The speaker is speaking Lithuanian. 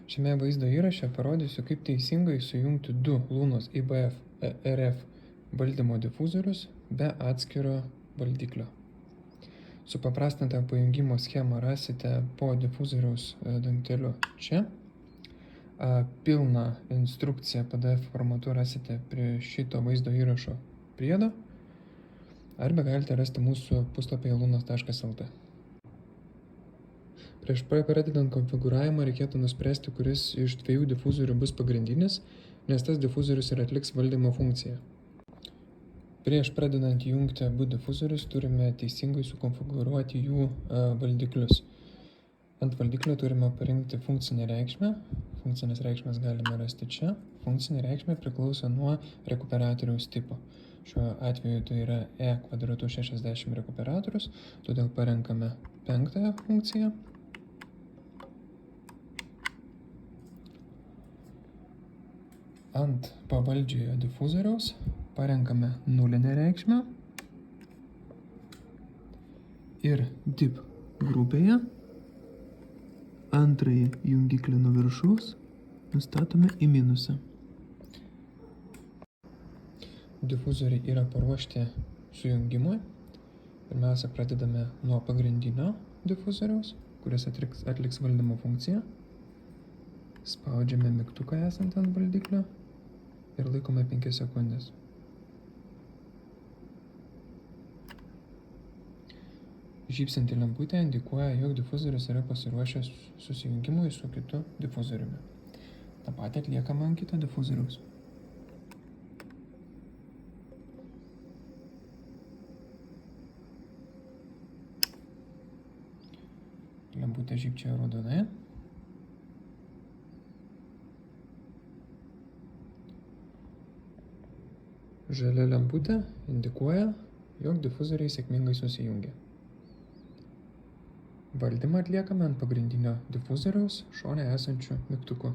Šiame vaizdo įraše parodysiu, kaip teisingai sujungti du Lunos IBF RF valdymo difuzorius be atskiro valdiklio. Supaprastintą pajungimo schemą rasite po difuzoriaus dangteliu čia. Pilną instrukciją PDF formatu rasite prie šito vaizdo įrašo priedo arba galite rasti mūsų puslapyje lunos.lt. Prieš pradedant konfigūravimą reikėtų nuspręsti, kuris iš dviejų difuzorių bus pagrindinis, nes tas difuzorius ir atliks valdymo funkciją. Prieš pradedant jungti abu difuzorius turime teisingai sukonfigūruoti jų valdiklius. Ant valdiklio turime parinkti funkcinę reikšmę. Funkcinės reikšmės galime rasti čia. Funkcinė reikšmė priklauso nuo rekuperatoriaus tipo. Šiuo atveju tai yra E260 rekuperatorius, todėl parenkame 5 funkciją. Ant pavaldžiojo difuzoriaus parenkame nulinę reikšmę ir dip grupėje antrąjį jungiklį nuo viršaus nustatome į minusą. Difuzoriai yra paruošti sujungimui. Pirmiausia, pradedame nuo pagrindinio difuzoriaus, kuris atliks valdymo funkciją. Spaudžiame mygtuką esant ant valdiklio ir laikome 5 sekundės. Žybsinti lemputė indikuoja, jog difuzorius yra pasiruošęs susijungimui su kitu difuzoriumi. Ta pati atliekama ant kito difuzoriaus. Lemputė žybčioja raudonai. Žalia lemputė indikuoja, jog difuzoriai sėkmingai susijungia. Valdymą atliekame ant pagrindinio difuzoriaus šone esančiu mygtuku.